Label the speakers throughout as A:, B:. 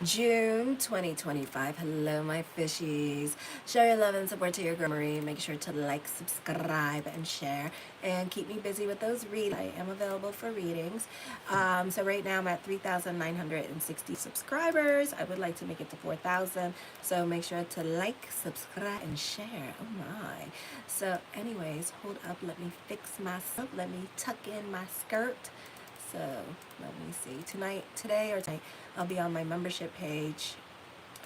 A: June 2025. Hello, my fishies. Show your love and support to your girl Marie. Make sure to like, subscribe, and share. And keep me busy with those reads. I am available for readings. So right now I'm at 3,960 subscribers. I would like to make it to 4,000. So make sure to like, subscribe, and share. Oh my. So anyways, hold up. Let me fix myself. Let me tuck in my skirt. So let me see. Today, I'll be on my membership page.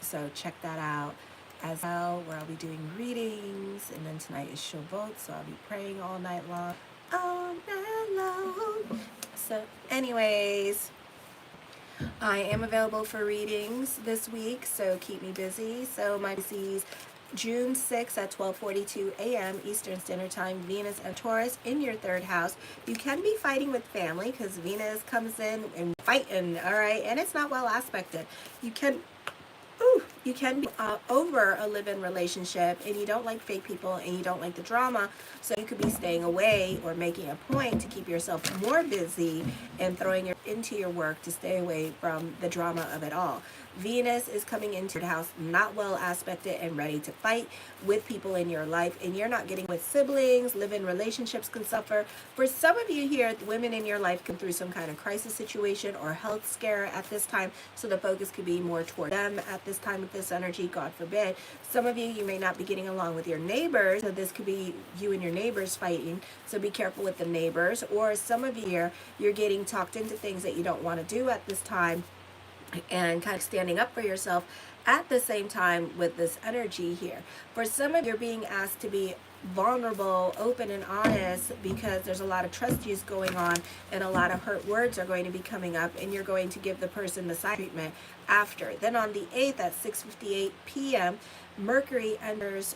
A: So check that out as well, where I'll be doing readings. And then tonight is Shabbat, so I'll be praying all night long. All night long. So anyways, I am available for readings this week, so keep me busy. So my Pisces, June 6th at 12:42 a.m. Eastern Standard Time, Venus and Taurus in your third house. You can be fighting with family because Venus comes in and fighting, all right? And it's not well aspected. You can be over a live-in relationship and you don't like fake people and you don't like the drama, so you could be staying away or making a point to keep yourself more busy and throwing into your work to stay away from the drama of it all. Venus is coming into your house not well aspected and ready to fight with people in your life, and you're not getting with siblings. Live-in relationships can suffer. For some of you here, the women in your life come through some kind of crisis situation or health scare at this time, so the focus could be more toward them at this time with this energy, God forbid. Some of you may not be getting along with your neighbors, so this could be you and your neighbors fighting, so be careful with the neighbors. Or some of you here, you're getting talked into things that you don't want to do at this time, and kind of standing up for yourself at the same time with this energy here. For some of you, you're being asked to be vulnerable, open, and honest because there's a lot of trust issues going on and a lot of hurt words are going to be coming up, and you're going to give the person the side treatment after. Then on the 8th at 6:58 p.m., Mercury enters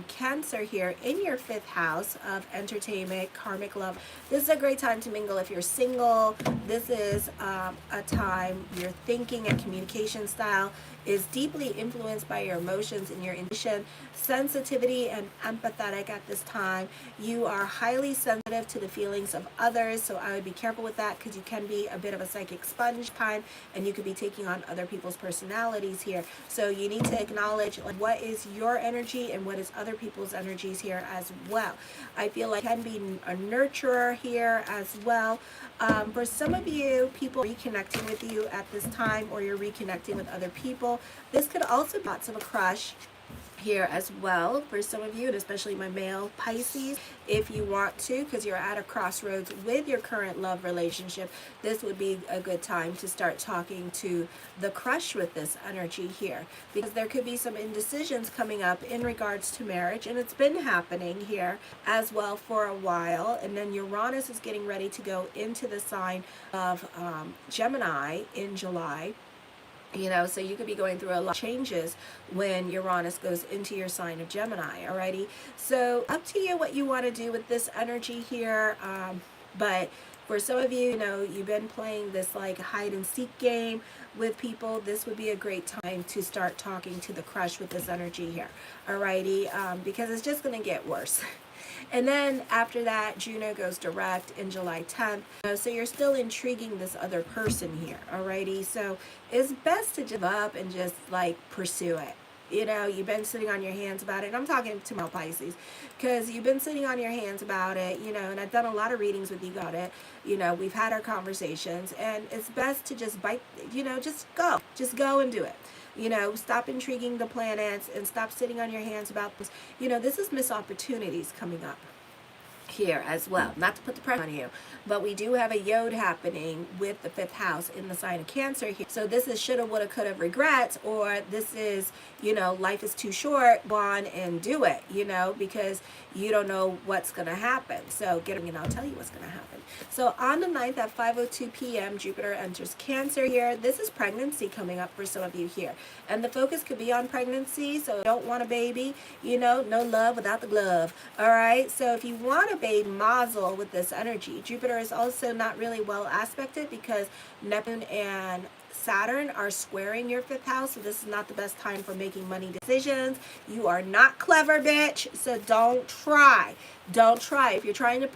A: Cancer here in your fifth house of entertainment, karmic love. This is a great time to mingle if you're single. This is a time your thinking and communication style is deeply influenced by your emotions and your intuition, sensitivity, and empathetic at this time. You are highly sensitive to the feelings of others, so I would be careful with that because you can be a bit of a psychic sponge time and you could be taking on other people's personalities here. So you need to acknowledge like what is your energy and what is other people's energies here as well. I feel like can be a nurturer here as well. For some of you, people reconnecting with you at this time, or you're reconnecting with other people. This could also be lots of a crush here as well for some of you, and especially my male Pisces, if you want to, because you're at a crossroads with your current love relationship. This would be a good time to start talking to the crush with this energy here, because there could be some indecisions coming up in regards to marriage, and it's been happening here as well for a while. And then Uranus is getting ready to go into the sign of Gemini in July. So you could be going through a lot of changes when Uranus goes into your sign of Gemini, alrighty? So up to you what you want to do with this energy here. But for some of you, you've been playing this like hide and seek game with people. This would be a great time to start talking to the crush with this energy here, alrighty? Because it's just going to get worse. And then after that, Juno goes direct in July 10th. So you're still intriguing this other person here, alrighty? So it's best to give up and just like pursue it. You've been sitting on your hands about it. And I'm talking to my Pisces, because you've been sitting on your hands about it, and I've done a lot of readings with you about it. We've had our conversations, and it's best to just just go and do it. Stop intriguing the planets and stop sitting on your hands about this. This is missed opportunities coming up here as well. Not to put the pressure on you, but we do have a yod happening with the fifth house in the sign of Cancer here. So this is shoulda, woulda, coulda, regrets, or this is, life is too short, go on and do it, because you don't know what's going to happen. So and I'll tell you what's going to happen. So on the 9th at 5:02 p.m., Jupiter enters Cancer here. This is pregnancy coming up for some of you here. And the focus could be on pregnancy, so don't want a baby, no love without the glove. All right, so if you want a baby, mazel with this energy. Jupiter is also not really well aspected because Neptune and Saturn are squaring your fifth house, so this is not the best time for making money decisions. You are not clever, bitch, so don't try. If you're trying to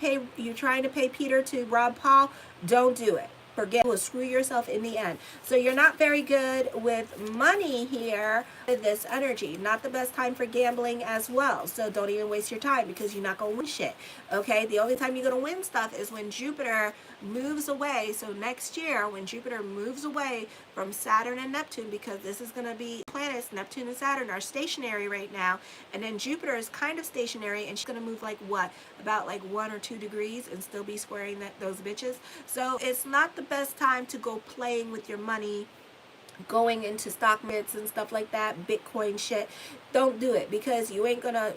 A: pay Peter to rob Paul, don't do it. forget, you will screw yourself in the end. So you're not very good with money here with this energy. Not the best time for gambling as well. So don't even waste your time because you're not going to win shit. Okay, the only time you're going to win stuff is when Jupiter moves away. So next year, when Jupiter moves away from Saturn and Neptune, because this is going to be planets, Neptune and Saturn are stationary right now, and then Jupiter is kind of stationary, and she's going to move like what, about like 1 or 2 degrees and still be squaring those bitches. So it's not the best time to go playing with your money, going into stock markets and stuff like that, Bitcoin shit. Don't do it because you ain't gonna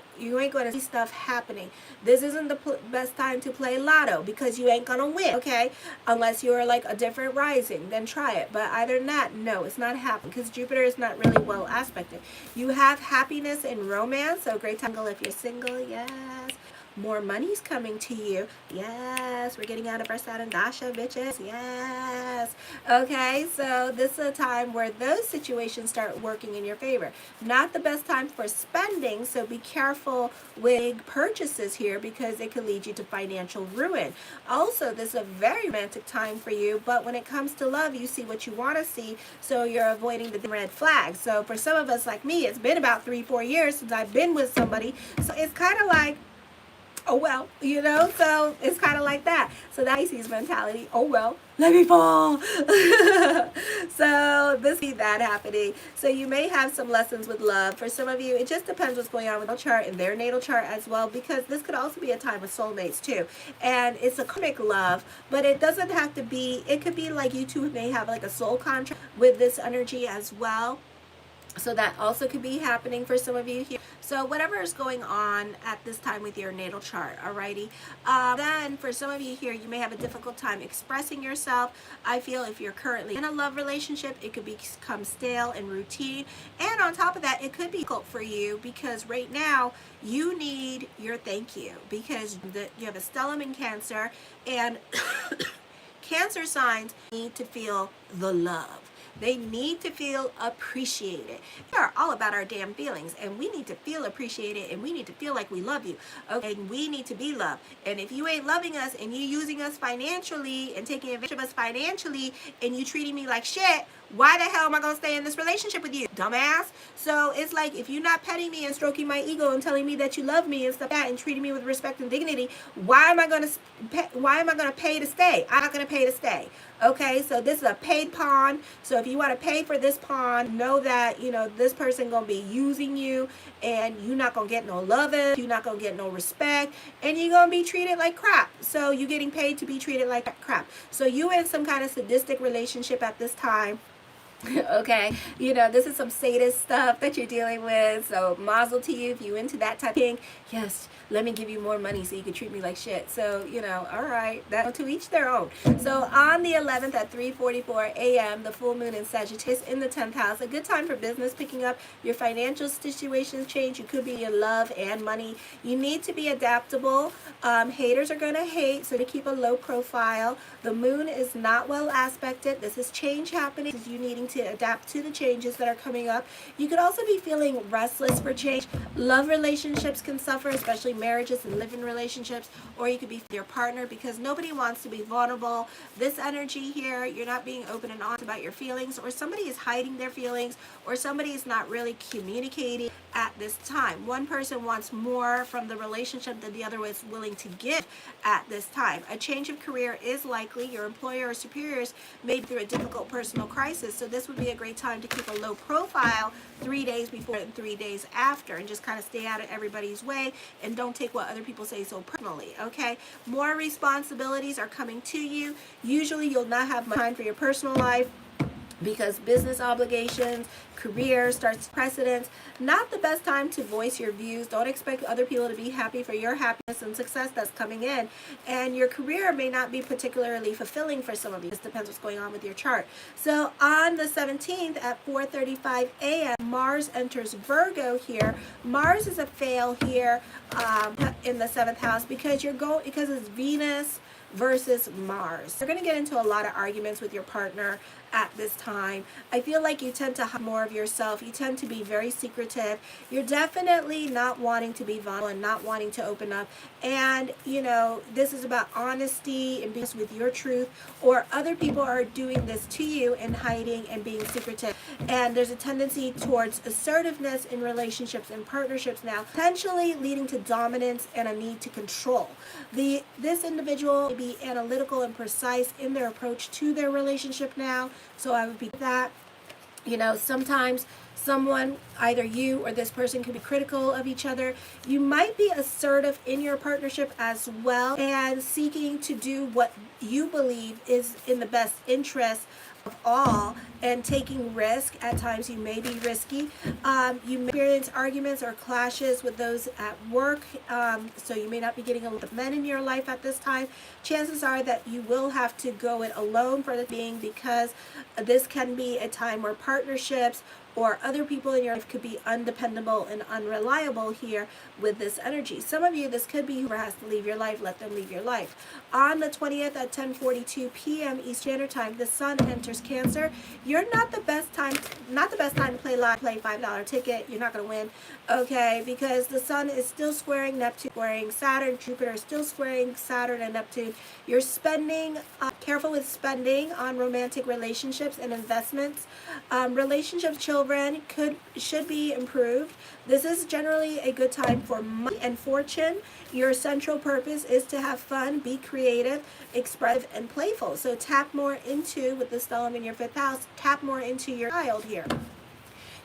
A: see stuff happening. This isn't the best time to play lotto because you ain't gonna win, okay? Unless you're like a different rising, then try it. But other than that, no, it's not happening because Jupiter is not really well aspected. You have happiness and romance, so great time if you're single, yes. More money's coming to you. Yes, we're getting out of our Saturn Dasha, bitches. Yes. Okay, so this is a time where those situations start working in your favor. Not the best time for spending, so be careful with big purchases here because it could lead you to financial ruin. Also, this is a very romantic time for you, but when it comes to love, you see what you want to see, so you're avoiding the red flags. So for some of us like me, it's been about 3-4 years since I've been with somebody, so it's kind of like, oh well, you know, so it's kind of like that. So that Pisces mentality, oh well, let me fall. So this is that happening. So you may have some lessons with love. For some of you, it just depends what's going on with the chart and their natal chart as well, because this could also be a time with soulmates too. And it's a karmic love, but it doesn't have to be, it could be like you two may have like a soul contract with this energy as well. So that also could be happening for some of you here. So whatever is going on at this time with your natal chart, alrighty. Then for some of you here, you may have a difficult time expressing yourself. I feel if you're currently in a love relationship, it could become stale and routine. And on top of that, it could be difficult for you because right now you need your thank you because you have a stellium in Cancer, and Cancer signs need to feel the love. They need to feel appreciated. We are all about our damn feelings, and we need to feel appreciated, and we need to feel like we love you. Okay, and we need to be loved. And if you ain't loving us, and you using us financially, and taking advantage of us financially, and you treating me like shit, why the hell am I going to stay in this relationship with you, dumbass? So it's like, if you're not petting me and stroking my ego and telling me that you love me and stuff like that and treating me with respect and dignity, why am I going to pay to stay? I'm not going to pay to stay. Okay, so this is a paid pawn. So if you want to pay for this pawn, know that, you know, this person going to be using you, and you're not going to get no loving, you're not going to get no respect, and you're going to be treated like crap. So you're getting paid to be treated like crap. So you in some kind of sadistic relationship at this time. Okay, you know, this is some sadist stuff that you're dealing with, so mazel to you if you into that type of thing. Yes, let me give you more money so you can treat me like shit. So, you know, all right, that to each their own. So on the 11th at 3:44 a.m., the full moon in Sagittarius in the 10th house, a good time for business picking up. Your financial situations change. You could be in love and money. You need to be adaptable. Haters are going to hate, so to keep a low profile. The moon is not well aspected. This is change happening. This is you needing to adapt to the changes that are coming up. You could also be feeling restless for change. Love relationships can suffer, especially marriages and live-in relationships, or you could be your partner because nobody wants to be vulnerable. This energy here, you're not being open and honest about your feelings, or somebody is hiding their feelings, or somebody is not really communicating at this time. One person wants more from the relationship than the other is willing to give at this time. A change of career is likely. Your employer or superiors may be through a difficult personal crisis, so this would be a great time to keep a low profile 3 days before and 3 days after, and just kind of stay out of everybody's way and don't take what other people say so personally. Okay, more responsibilities are coming to you. Usually you'll not have much time for your personal life because business obligations, career starts precedence. Not the best time to voice your views. Don't expect other people to be happy for your happiness and success that's coming in. And your career may not be particularly fulfilling for some of you. This depends what's going on with your chart. So on the 17th at 4:35 a.m., Mars enters Virgo here. Mars is a fail here in the 7th house because it's Venus, versus Mars. You're going to get into a lot of arguments with your partner at this time. I feel like you tend to hide more of yourself. You tend to be very secretive. You're definitely not wanting to be vulnerable and not wanting to open up. And, you know, this is about honesty and being with your truth, or other people are doing this to you and hiding and being secretive. And there's a tendency towards assertiveness in relationships and partnerships now, potentially leading to dominance and a need to control. This individual may be analytical and precise in their approach to their relationship now. So I would be that, you know, sometimes someone, either you or this person, can be critical of each other. You might be assertive in your partnership as well, and seeking to do what you believe is in the best interest of all, and taking risk. At times you may be risky. You may experience arguments or clashes with those at work, so you may not be getting a lot of men in your life at this time. Chances are that you will have to go it alone for the being, because this can be a time where partnerships or other people in your life could be undependable and unreliable here with this energy. Some of you, this could be whoever has to leave your life, let them leave your life. On the 20th at 10:42 p.m. Eastern Standard Time, the sun enters Cancer. You're not the best time to play live, play $5 ticket. You're not going to win, okay? Because the sun is still squaring Neptune, squaring Saturn. Jupiter is still squaring Saturn and Neptune. You're spending, careful with spending on romantic relationships and investments. Relationships, children should be improved. This is generally a good time for money and fortune. Your central purpose is to have fun, be creative, expressive, and playful. So tap more into, with the stellium in your 5th house, tap more into your child here.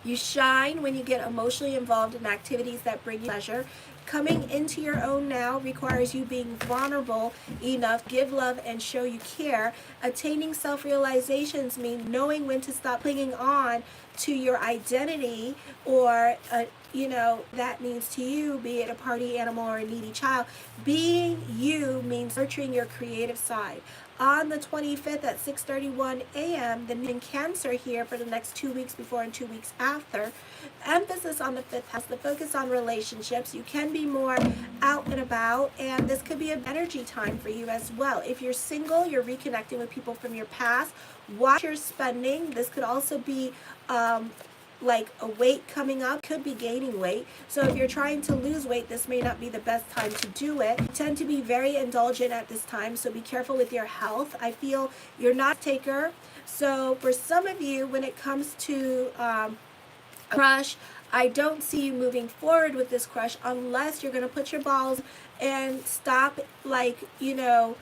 A: You shine when you get emotionally involved in activities that bring you pleasure. Coming into your own now requires you being vulnerable enough, give love and show you care. Attaining self-realizations mean knowing when to stop clinging on to your identity, or you know, that means to you, be it a party animal or a needy child. Being you means nurturing your creative side. On the 25th at 6:31 a.m., the moon in Cancer here for the next 2 weeks before and 2 weeks after. Emphasis on the 5th house, the focus on relationships. You can be more out and about, and this could be an energy time for you as well. If you're single, you're reconnecting with people from your past. Watch your spending. This could also be like a weight coming up, could be gaining weight. So if you're trying to lose weight, this may not be the best time to do it. You tend to be very indulgent at this time, so be careful with your health. I feel you're not a taker. So for some of you, when it comes to a crush, I don't see you moving forward with this crush unless you're going to put your balls and stop, like, you know,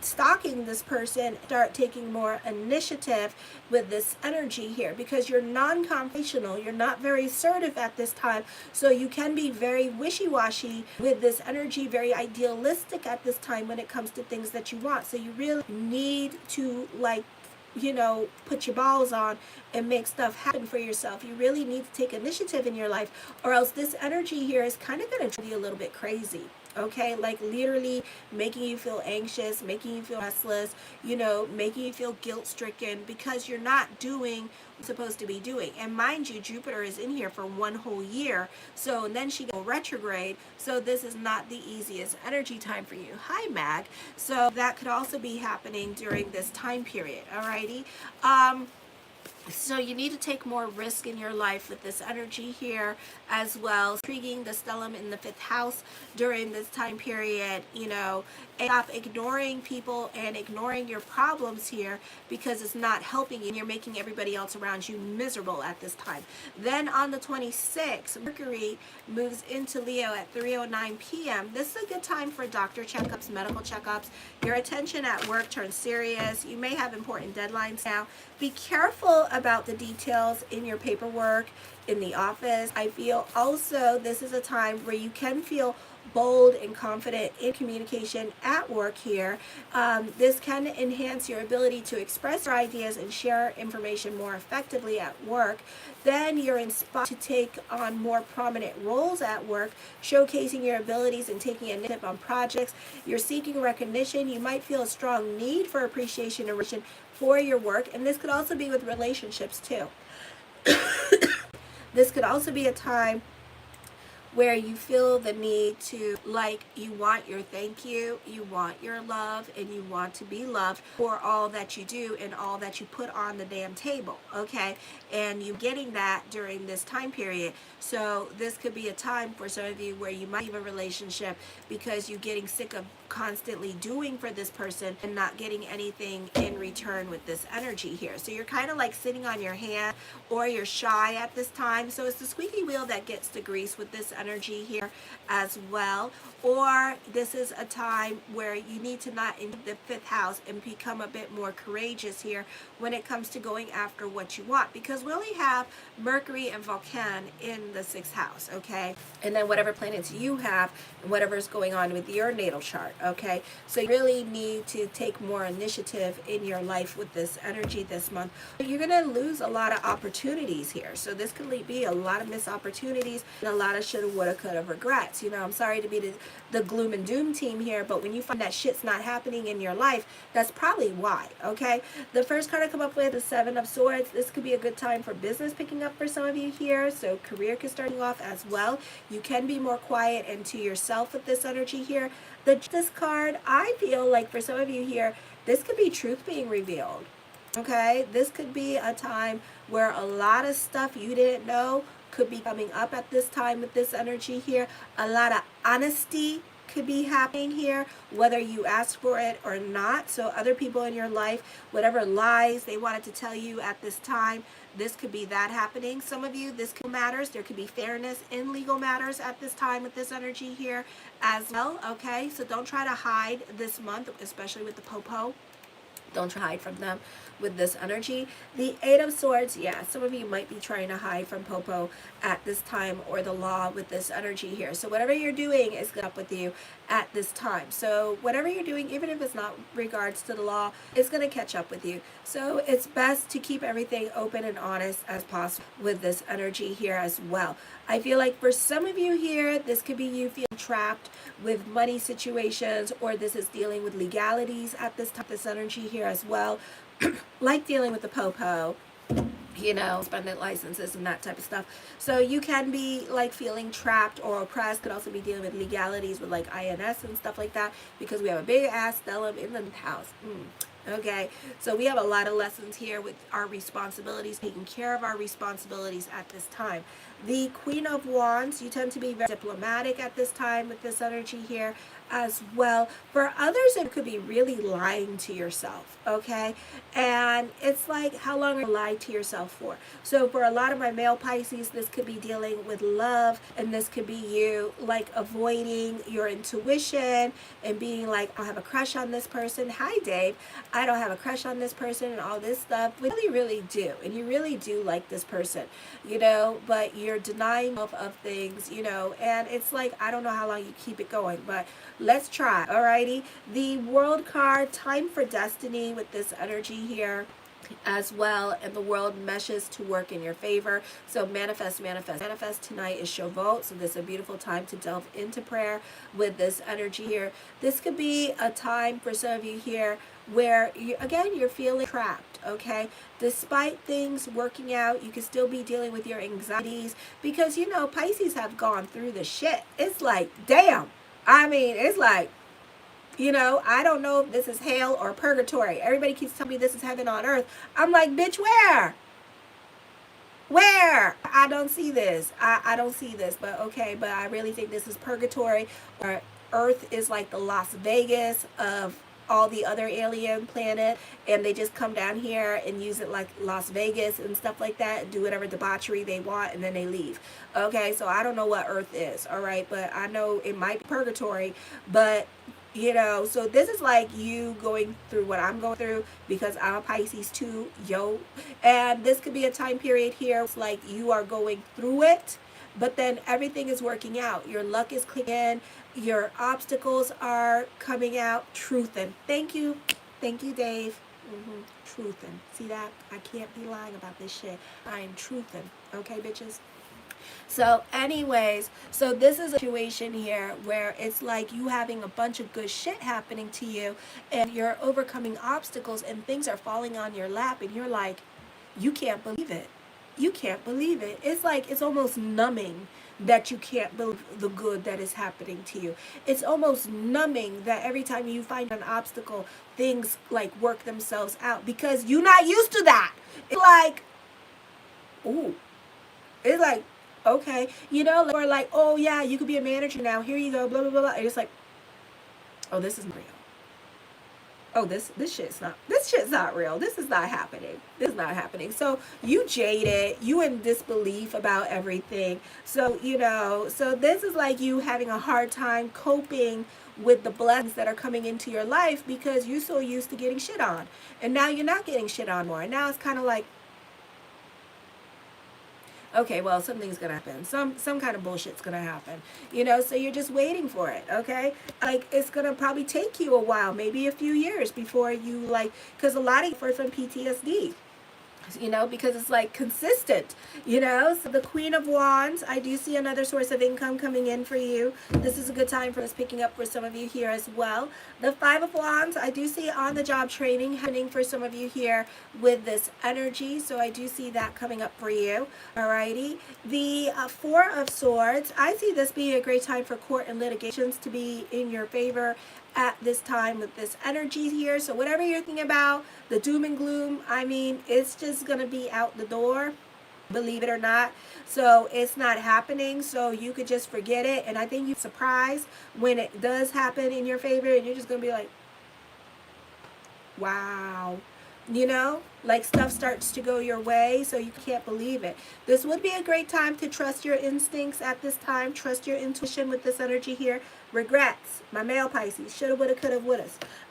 A: stalking this person, start taking more initiative with this energy here, because you're non-confrontational, you're not very assertive at this time, so you can be very wishy-washy with this energy, very idealistic at this time when it comes to things that you want. So you really need to, like, you know, put your balls on and make stuff happen for yourself. You really need to take initiative in your life, or else this energy here is kind of going to drive you a little bit crazy. Okay, like literally making you feel anxious, making you feel restless, you know, making you feel guilt-stricken because you're not doing what you're supposed to be doing. And mind you, Jupiter is in here for 1 whole year, so and then she goes retrograde, so this is not the easiest energy time for you. Hi, Mag. So that could also be happening during this time period, alrighty? So you need to take more risk in your life with this energy here as well. Intriguing, the stellium in the 5th house during this time period, you know, and stop ignoring people and ignoring your problems here, because it's not helping you and you're making everybody else around you miserable at this time. Then on the 26th, Mercury moves into Leo at 3:09 p.m. This is a good time for doctor checkups, medical checkups. Your attention at work turns serious. You may have important deadlines now. Be careful about the details in your paperwork in the office. I feel also this is a time where you can feel bold and confident in communication at work here. This can enhance your ability to express your ideas and share information more effectively at work. Then you're inspired to take on more prominent roles at work, showcasing your abilities and taking initiative on projects. You're seeking recognition. You might feel a strong need for appreciation and recognition for your work, and this could also be with relationships too. This could also be a time where you feel the need to, like, you want your thank you want your love, and you want to be loved for all that you do and all that you put on the damn table, okay? And you getting that during this time period. So this could be a time for some of you where you might leave a relationship because you're getting sick of constantly doing for this person and not getting anything in return with this energy here. So you're kind of like sitting on your hand, or you're shy at this time. So it's the squeaky wheel that gets the grease with this energy here as well. Or this is a time where you need to not in the fifth house and become a bit more courageous here when it comes to going after what you want, because we only have Mercury and Vulcan in the sixth house, okay? And then whatever planets you have, whatever's going on with your natal chart, okay? So you really need to take more initiative in your life with this energy this month. You're going to lose a lot of opportunities here. So this could be a lot of missed opportunities and a lot of shoulda, woulda, coulda regrets. You know, I'm sorry to be the gloom and doom team here, but when you find that shit's not happening in your life, that's probably why, okay? The first card I come up with is Seven of Swords. This could be a good time for business picking up for some of you here. So career could start off as well. You can be more quiet and to yourself with this energy here. This card, I feel like for some of you here, this could be truth being revealed. Okay, this could be a time where a lot of stuff you didn't know could be coming up at this time with this energy here. A lot of honesty could be happening here, whether you asked for it or not. So other people in your life, whatever lies they wanted to tell you at this time, this could be that happening. Some of you, this could matters. There could be fairness in legal matters at this time with this energy here as well. Okay, so don't try to hide this month, especially with the Popo. Don't try to hide from them with this energy. The Eight of Swords, yeah, some of you might be trying to hide from Popo at this time, or the law with this energy here. So whatever you're doing is up with you at this time. So whatever you're doing, even if it's not regards to the law, it's going to catch up with you. So it's best to keep everything open and honest as possible with this energy here as well. I feel like for some of you here, this could be you feeling trapped with money situations, or this is dealing with legalities at this time, this energy here as well. Like dealing with the Popo, you know, suspended licenses and that type of stuff. So you can be like feeling trapped or oppressed. Could also be dealing with legalities with like INS and stuff like that, because we have a big ass stellium in the house. Okay, so we have a lot of lessons here with our responsibilities, taking care of our responsibilities at this time. The Queen of Wands, you tend to be very diplomatic at this time with this energy here as well. For others, it could be really lying to yourself, okay? And it's like, how long are you lying to yourself for? So for a lot of my male Pisces, this could be dealing with love, and this could be you like avoiding your intuition and being like, I have a crush on this person. Hi, Dave. I don't have a crush on this person and all this stuff. We really do, and you really do like this person, you know, but you're denying of things, you know, and it's like, I don't know how long you keep it going, but let's try. Alrighty, the World card, time for destiny with this energy here as well, and the world meshes to work in your favor. So manifest tonight is Shavuot, so this is a beautiful time to delve into prayer with this energy here. This could be a time for some of you here where you're feeling trapped, okay? Despite things working out, you can still be dealing with your anxieties, because you know Pisces have gone through the shit. It's like, damn, I mean, it's like, you know, I don't know if this is hell or purgatory. Everybody keeps telling me this is heaven on earth. I'm like, bitch, where? Where? I don't see this. I don't see this, but okay, but I really think this is purgatory, or earth is like the Las Vegas of all the other alien planet, and they just come down here and use it like Las Vegas and stuff like that, and do whatever debauchery they want, and then they leave. Okay, so I don't know what earth is, all right, but I know it might be purgatory, but you know, so this is like you going through what I'm going through, because I'm a Pisces too, yo. And this could be a time period here, it's like you are going through it, but then everything is working out. Your luck is clicking in, your obstacles are coming out. Truthin'. Thank you, Dave. Truthin'. See that? I can't be lying about this shit. I am truthin'. Okay, bitches? So anyways, so this is a situation here where it's like you having a bunch of good shit happening to you, and you're overcoming obstacles and things are falling on your lap, and you're like, you can't believe it. You can't believe it. It's like, it's almost numbing that you can't believe the good that is happening to you. It's almost numbing that every time you find an obstacle, things like work themselves out because you're not used to that. It's like, ooh, it's like, okay, you know, or like, oh yeah, you could be a manager now. Here you go, blah blah blah blah. And it's like, oh, this is real. Oh, this shit's not real. This is not happening. This is not happening. So you jaded, you in disbelief about everything. So, you know, so this is like you having a hard time coping with the blessings that are coming into your life because you're so used to getting shit on. And now you're not getting shit on more. And now it's kind of like, okay, well, something's gonna happen. Some kind of bullshit's gonna happen. You know, so you're just waiting for it, okay? Like, it's gonna probably take you a while, maybe a few years before you, like, because a lot of you suffer from PTSD, you know, because it's like consistent, you know. So the Queen of Wands, I do see another source of income coming in for you. This is a good time for us picking up for some of you here as well. The Five of Wands, I do see on the job training happening for some of you here with this energy, so I do see that coming up for you. Alrighty, the Four of Swords, I see this being a great time for court and litigations to be in your favor at this time with this energy here. So whatever you're thinking about, the doom and gloom, I mean, it's just gonna be out the door, believe it or not. So it's not happening, so you could just forget it. And I think you're surprised when it does happen in your favor, and you're just gonna be like, wow. You know, like stuff starts to go your way, so you can't believe it. This would be a great time to trust your instincts at this time. Trust your intuition with this energy here. Regrets, my male Pisces, shoulda, woulda, coulda, woulda.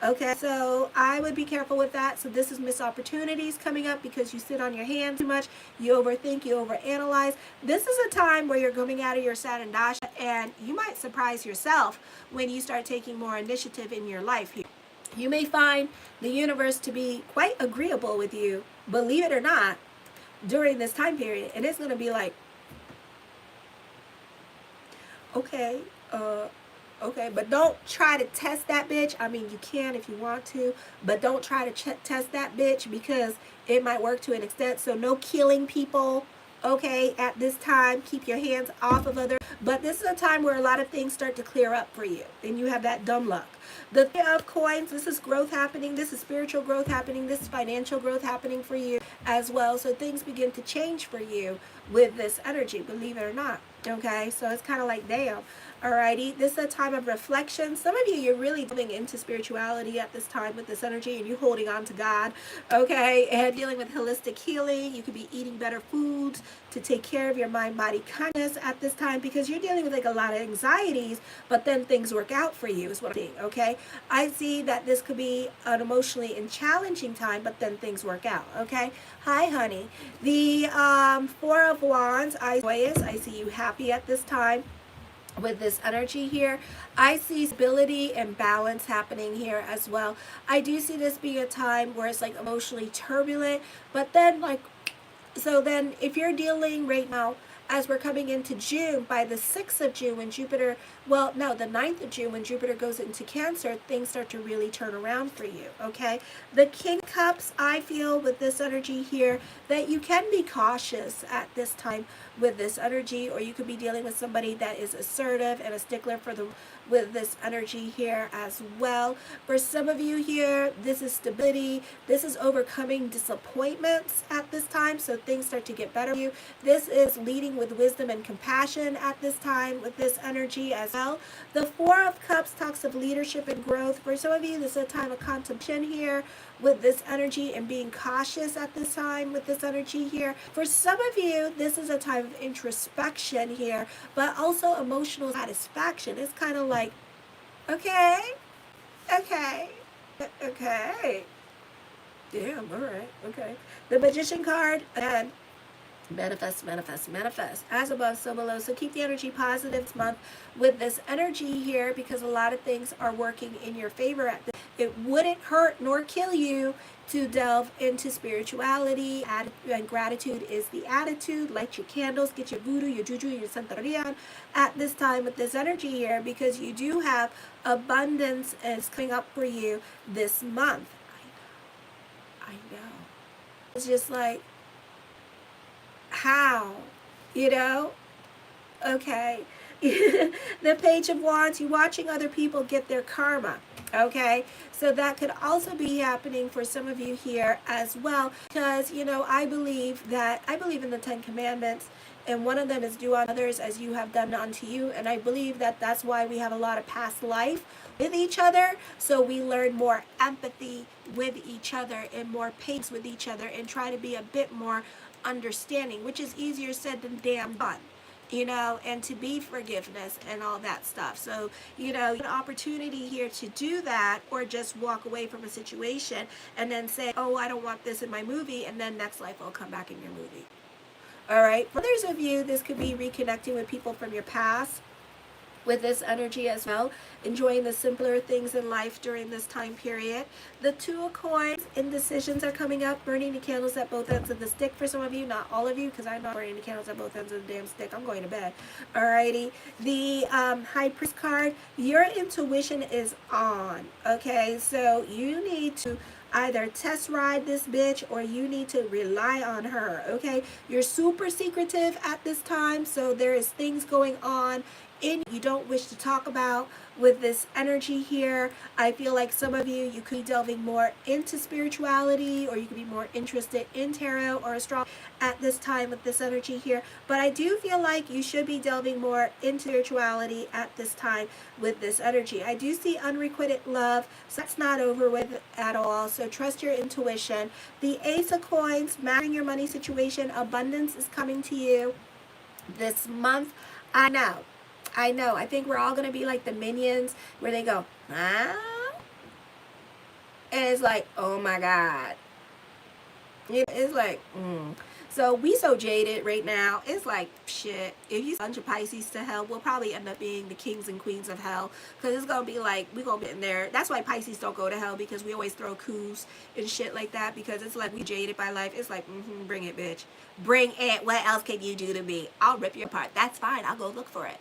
A: Okay, so I would be careful with that. So this is missed opportunities coming up because you sit on your hands too much. You overthink, you overanalyze. This is a time where you're coming out of your Saturn dasha, and you might surprise yourself when you start taking more initiative in your life here. You may find the universe to be quite agreeable with you, believe it or not, during this time period. And it's going to be like, okay, okay, but don't try to test that bitch. I mean, you can if you want to, but don't try to test that bitch because it might work to an extent. So no killing people, okay, at this time. Keep your hands off of others. But this is a time where a lot of things start to clear up for you, and you have that dumb luck. The Three of Coins, this is growth happening. This is spiritual growth happening. This is financial growth happening for you as well. So things begin to change for you with this energy, believe it or not. Okay, so it's kind of like, damn. Alrighty, this is a time of reflection. Some of you, you're really delving into spirituality at this time with this energy, and you're holding on to God, okay, and dealing with holistic healing. You could be eating better foods to take care of your mind, body, kindness at this time because you're dealing with like a lot of anxieties, but then things work out for you is what I'm seeing, okay? I see that this could be an emotionally and challenging time, but then things work out, okay? Hi, honey. The Four of Wands, I see you happy at this time with this energy here. I see stability and balance happening here as well. I do see this being a time where it's like emotionally turbulent, but then like, so then if you're dealing right now, as we're coming into June, by the 6th of June when Jupiter, well, no, the 9th of June when Jupiter goes into Cancer, things start to really turn around for you, okay? The King of Cups, I feel with this energy here that you can be cautious at this time with this energy, or you could be dealing with somebody that is assertive and a stickler for the with this energy here as well. For some of you here, this is stability. This is overcoming disappointments at this time, so things start to get better for you. This is leading with wisdom and compassion at this time with this energy as well. The Four of Cups talks of leadership and growth. For some of you, this is a time of contemplation here with this energy and being cautious at this time with this energy here. For some of you, this is a time of introspection here, but also emotional satisfaction. It's kind of like, okay, okay, okay, damn, all right, okay. The Magician card, and manifest, manifest, manifest. As above, so below. So keep the energy positive this month with this energy here because a lot of things are working in your favor at this. It wouldn't hurt nor kill you to delve into spirituality, and gratitude is the attitude. Light your candles, get your voodoo, your juju, your santeria at this time with this energy here because you do have abundance and it's coming up for you this month. I know. It's just like, how, you know, okay? The Page of Wands, you're watching other people get their karma, okay? So that could also be happening for some of you here as well, because, you know, I believe in the 10 Commandments, and one of them is do unto others as you have done unto you, and I believe that that's why we have a lot of past life with each other, so we learn more empathy with each other and more patience with each other and try to be a bit more understanding, which is easier said than damn done, you know, and to be forgiveness and all that stuff. So, you know, an opportunity here to do that, or just walk away from a situation and then say, oh, I don't want this in my movie, and then next life will come back in your movie. All right. For others of you, this could be reconnecting with people from your past with this energy as well, enjoying the simpler things in life during this time period. The Two of Coins, indecisions are coming up, burning the candles at both ends of the stick for some of you, not all of you, because I'm not burning the candles at both ends of the damn stick. I'm going to bed. Alrighty. The High Priest card, your intuition is on, okay? So you need to either test ride this bitch, or you need to rely on her, okay? You're super secretive at this time, so there is things going on you don't wish to talk about with this energy here. I feel like some of you could be delving more into spirituality, or you could be more interested in tarot or astrology at this time with this energy here. But I do feel like you should be delving more into spirituality at this time with this energy. I do see unrequited love, so that's not over with at all. So trust your intuition. The Ace of Coins, managing your money situation, abundance is coming to you this month. I know. I think we're all going to be like the Minions, where they go, ah? And it's like, oh my God. It's like, So we so jaded right now. It's like, shit, if you send a bunch of Pisces to hell, we'll probably end up being the kings and queens of hell. Because it's going to be like, we're going to be in there. That's why Pisces don't go to hell, because we always throw coups and shit like that. Because it's like, we jaded by life. It's like, bring it, bitch. Bring it. What else can you do to me? I'll rip your apart. That's fine. I'll go look for it.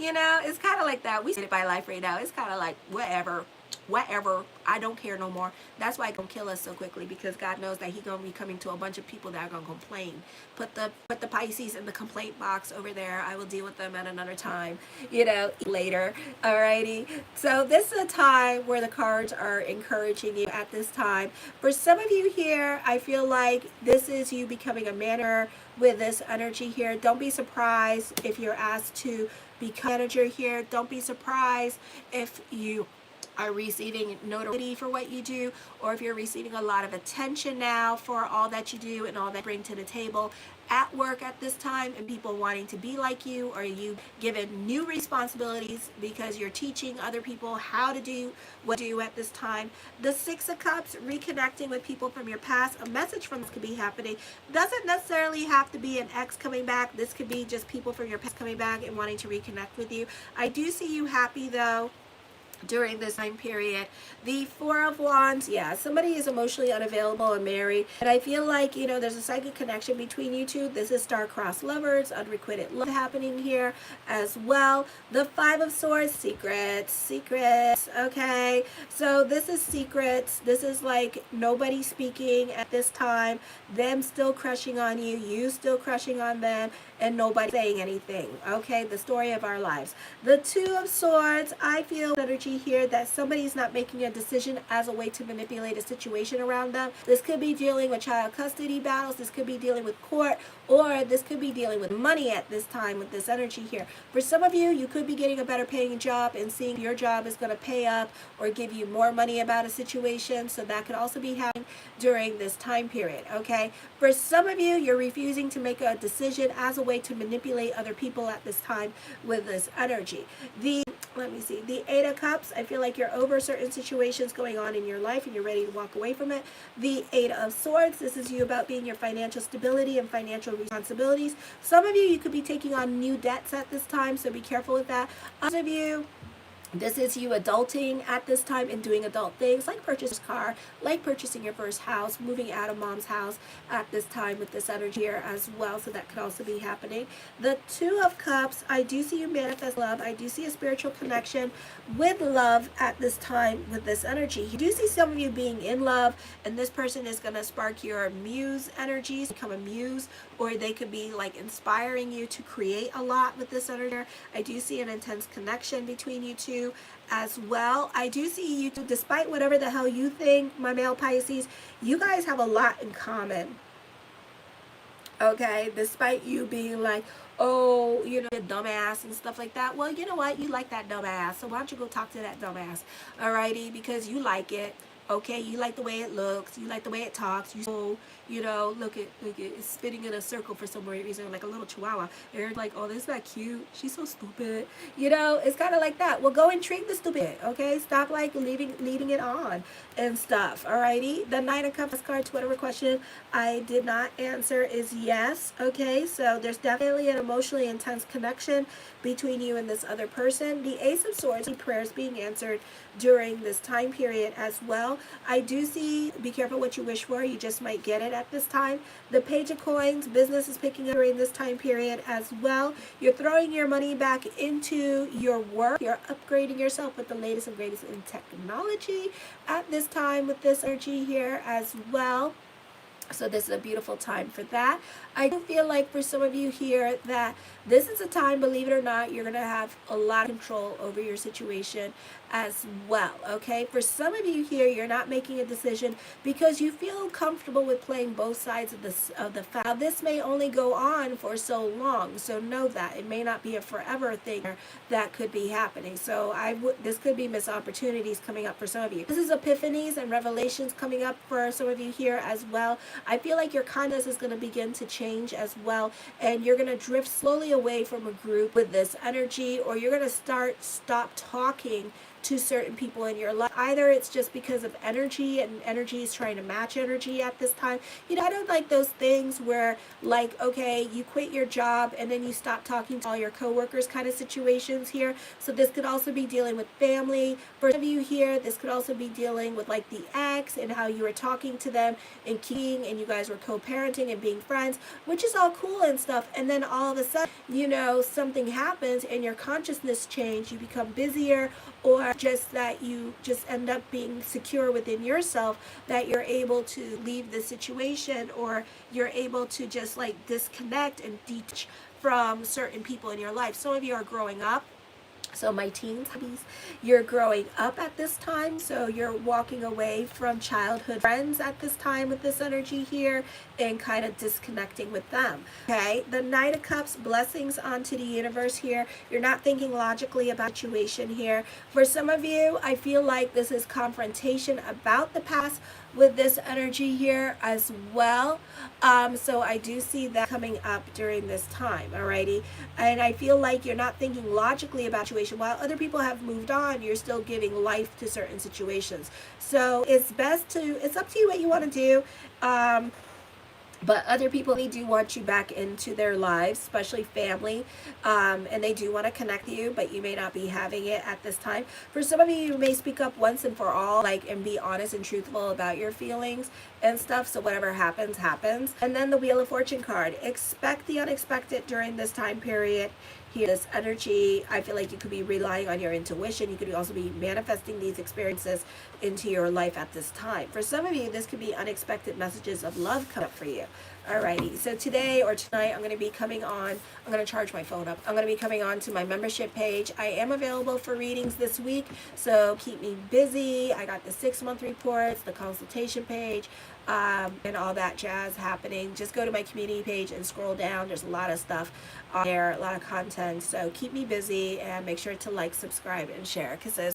A: You know, it's kind of like that. We jaded by life right now. It's kind of like, whatever, I don't care no more. That's why He gonna kill us so quickly, because God knows that He gonna be coming to a bunch of people that are gonna complain. Put the Pisces in the complaint box over there. I will deal with them at another time, you know, later. Alrighty. So this is a time where the cards are encouraging you at this time. For some of you here, I feel like this is you becoming a manager with this energy here. Don't be surprised if you're asked to become a manager here. Don't be surprised if you are receiving notoriety for what you do, or if you're receiving a lot of attention now for all that you do and all that you bring to the table at work at this time, and people wanting to be like you, or you given new responsibilities because you're teaching other people how to do what you do at this time. The Six of Cups, reconnecting with people from your past. A message from this could be happening. Doesn't necessarily have to be an ex coming back. This could be just people from your past coming back and wanting to reconnect with you. I do see you happy though during this time period. The Four of Wands, yeah, somebody is emotionally unavailable and married, and I feel like, you know, there's a psychic connection between you two. This is star-crossed lovers, unrequited love happening here as well. The Five of Swords, secrets, okay? So this is secrets. This is like nobody speaking at this time, them still crushing on you, you still crushing on them, and nobody saying anything, okay? The story of our lives. The Two of Swords, I feel energy here that somebody's not making a decision as a way to manipulate a situation around them. This could be dealing with child custody battles, this could be dealing with court, or this could be dealing with money at this time with this energy here. For some of you, you could be getting a better paying job and seeing your job is going to pay up or give you more money about a situation, so that could also be happening during this time period, okay? For some of you, you're refusing to make a decision as a way to manipulate other people at this time with this energy. Let me see, the Eight of Cups, I feel like you're over certain situations going on in your life and you're ready to walk away from it. The Eight of Swords, this is you about being your financial stability and financial responsibilities. Some of you could be taking on new debts at this time, so be careful with that. Others of you, this is you adulting at this time and doing adult things like purchase a car, like purchasing your first house, moving out of mom's house at this time with this energy here as well. So that could also be happening. The Two of Cups, I do see you manifest love. I do see a spiritual connection with love at this time with this energy. You do see some of you being in love, and this person is going to spark your muse energies, become a muse or they could be like inspiring you to create a lot with this energy. I do see an intense connection between you two as well. I do see you two, despite whatever the hell you think, my male Pisces, you guys have a lot in common. Okay, despite you being like, oh, you know, a dumbass and stuff like that. Well, you know what? You like that dumbass. So why don't you go talk to that dumbass? Alrighty, because you like it. Okay, you like the way it looks. You like the way it talks. You know, look at it's spinning in a circle for some weird reason, like a little chihuahua. And you're like, oh, isn't that cute? She's so stupid. You know, it's kind of like that. Well, go and treat the stupid. Okay, stop like leading it on and stuff. Alrighty, the Knight of Cups card to whatever question I did not answer is yes. Okay, so there's definitely an emotionally intense connection between you and this other person. The Ace of Swords, prayers being answered during this time period as well. I do see, be careful what you wish for, you just might get it at this time. The Page of Coins, business is picking up during this time period as well. You're throwing your money back into your work. You're upgrading yourself with the latest and greatest in technology at this time with this energy here as well. So this is a beautiful time for that. I do feel like for some of you here that this is a time, believe it or not, you're going to have a lot of control over your situation as well. Okay, for some of you here, you're not making a decision because you feel comfortable with playing both sides of the fight. Now, this may only go on for so long, so know that it may not be a forever thing that could be happening. So this could be missed opportunities coming up for some of you. This is epiphanies and revelations coming up for some of you here as well. I feel like your consciousness is going to begin to change as well, and you're going to drift slowly away from a group with this energy, or you're going to stop talking to certain people in your life. Either it's just because of energy, and energy is trying to match energy at this time. You know, I don't like those things where, like, okay, you quit your job and then you stop talking to all your coworkers kind of situations here. So this could also be dealing with family. For some of you here, this could also be dealing with like the ex and how you were talking to them and and you guys were co-parenting and being friends, which is all cool and stuff. And then all of a sudden, you know, something happens and your consciousness change. You become busier, or just that you just end up being secure within yourself, that you're able to leave the situation, or you're able to just like disconnect and detach from certain people in your life. Some of you are growing up. So my teens, you're growing up at this time, so you're walking away from childhood friends at this time with this energy here and kind of disconnecting with them. Okay, the Knight of Cups, blessings onto the universe here. You're not thinking logically about situation here. For some of you, I feel like this is confrontation about the past with this energy here as well. So I do see that coming up during this time, alrighty? And I feel like you're not thinking logically about situation. While other people have moved on, you're still giving life to certain situations. So it's up to you what you want to do. But other people, they do want you back into their lives, especially family, and they do want to connect you, but you may not be having it at this time. For some of you, you may speak up once and for all, like, and be honest and truthful about your feelings and stuff, so whatever happens, happens. And then the Wheel of Fortune card. Expect the unexpected during this time period. Here, this energy, I feel like you could be relying on your intuition. You could also be manifesting these experiences into your life at this time. For some of you, this could be unexpected messages of love come up for you. Alrighty, so today or tonight, I'm going to be coming on, I'm going to charge my phone up. I'm going to be coming on to my membership page. I am available for readings this week, so keep me busy. I got the 6-month reports, the consultation page, and all that jazz happening. Just go to my community page and scroll down. There's a lot of stuff on there, a lot of content. So keep me busy and make sure to like, subscribe, and share, because